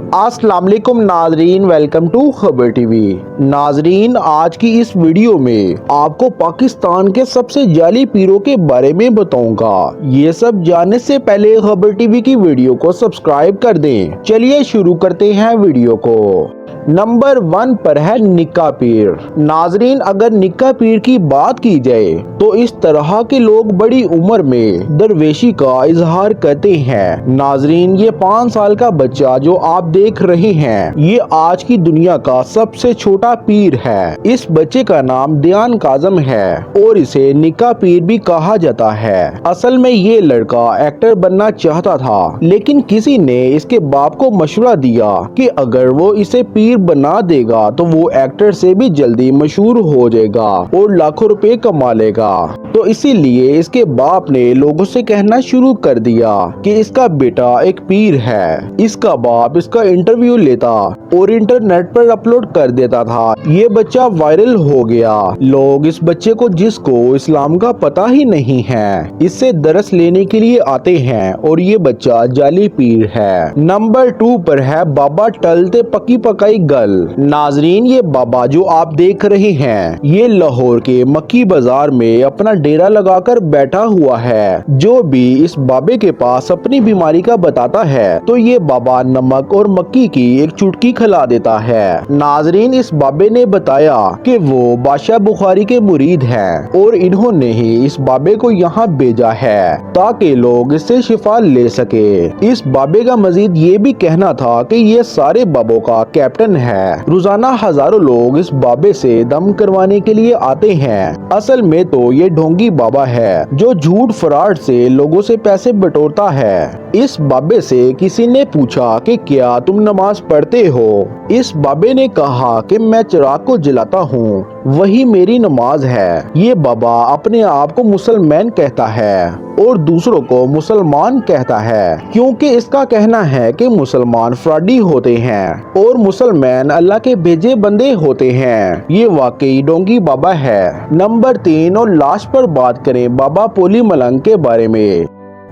अस्सलाम वालेकुम नाजरीन, वेलकम टू खबर टीवी। नाजरीन, आज की इस वीडियो में आपको पाकिस्तान के सबसे जाली पीरों के बारे में बताऊंगा। ये सब जानने से पहले खबर टीवी की वीडियो को सब्सक्राइब कर दें। चलिए शुरू करते हैं वीडियो को। नंबर 1 पर है निक्का पीर। नाजरीन, अगर निक्का पीर की बात की जाए तो इस तरह के लोग बड़ी उम्र में दरवेशी का इजहार करते हैं। नाजरीन, ये 5 साल का बच्चा जो आप देख रहे हैं, ये आज की दुनिया का सबसे छोटा पीर है। इस बच्चे का नाम दयान काजम है और इसे निक्का पीर भी कहा जाता है। असल में ये लड़का एक्टर बनना चाहता था, लेकिन किसी ने इसके बाप को मशवरा दिया कि अगर वो इसे पीर बना देगा तो वो एक्टर से भी जल्दी मशहूर हो जाएगा और लाखों रुपए कमा लेगा। तो इसीलिए इसके बाप ने लोगों से कहना शुरू कर दिया कि इसका बेटा एक पीर है। इसका बाप इसका इंटरव्यू लेता और इंटरनेट पर अपलोड कर देता था। ये बच्चा वायरल हो गया। लोग इस बच्चे को, जिसको इस्लाम का पता ही नहीं है, इससे दरस लेने के लिए आते हैं और ये बच्चा जाली पीर है। नंबर 2 पर है बाबा टलते पकी पकाई गल। नाजरीन, ये बाबा जो आप देख रहे हैं, ये लाहौर के मक्की बाजार में अपना डेरा लगाकर बैठा हुआ है। जो भी इस बाबे के पास अपनी बीमारी का बताता है तो ये बाबा नमक और मक्की की एक चुटकी खिला देता है। नाजरीन, इस बाबे ने बताया कि वो बादशाह बुखारी के मुरीद हैं और इन्होंने ही इस बाबे को यहाँ भेजा है ताकि लोग इससे शिफा ले सके। इस बाबे का मजीद ये भी कहना था कि ये सारे बाबों का कैप्टन है। रोजाना हजारों लोग इस बाबे से दम करवाने के लिए आते हैं। असल में तो ये ढोंगी बाबा है जो झूठ फराड से लोगों से पैसे बटोरता है। इस बाबे से किसी ने पूछा कि क्या तुम नमाज पढ़ते हो? इस बाबे ने कहा कि मैं चिराग को जलाता हूँ, वही मेरी नमाज है। ये बाबा अपने आप को मुसलमान कहता है और दूसरों को मुसलमान कहता है, क्योंकि इसका कहना है कि मुसलमान फ्रॉडी होते हैं और मुसलमान अल्लाह के भेजे बंदे होते हैं। ये वाकई डोंगी बाबा है। नंबर 3 और लास्ट पर बात करें बाबा पोली मलंग के बारे में।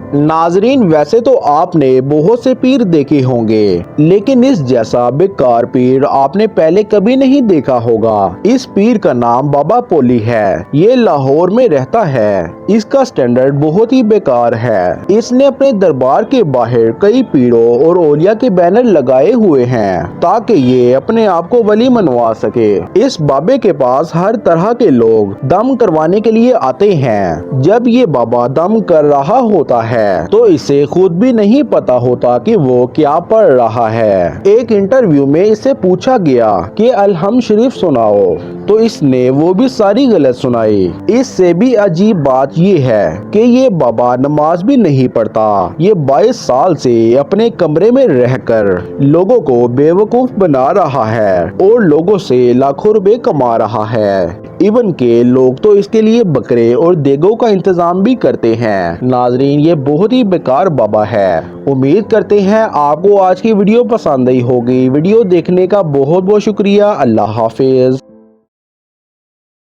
नाजरीन, वैसे तो आपने बहुत से पीर देखे होंगे, लेकिन इस जैसा बेकार पीर आपने पहले कभी नहीं देखा होगा। इस पीर का नाम बाबा पोली है। ये लाहौर में रहता है। इसका स्टैंडर्ड बहुत ही बेकार है। इसने अपने दरबार के बाहर कई पीरों और औलिया के बैनर लगाए हुए हैं ताकि ये अपने आप को वली मनवा सके। इस बाबे के पास हर तरह के लोग दम करवाने के लिए आते हैं। जब ये बाबा दम कर रहा होता है तो इसे खुद भी नहीं पता होता कि वो क्या पढ़ रहा है। एक इंटरव्यू में इसे पूछा गया कि अलहम शरीफ सुनाओ, तो इसने वो भी सारी गलत सुनाई। इससे भी अजीब बात ये है कि ये बाबा नमाज भी नहीं पढ़ता। ये 22 साल से अपने कमरे में रहकर लोगों को बेवकूफ बना रहा है और लोगों से लाखों रुपए कमा रहा है। इवन के लोग तो इसके लिए बकरे और देगों का इंतजाम भी करते हैं। नाजरीन, ये बहुत ही बेकार बाबा है। उम्मीद करते हैं आपको आज की वीडियो पसंद आई होगी। वीडियो देखने का बहुत बहुत शुक्रिया। अल्लाह हाफिज।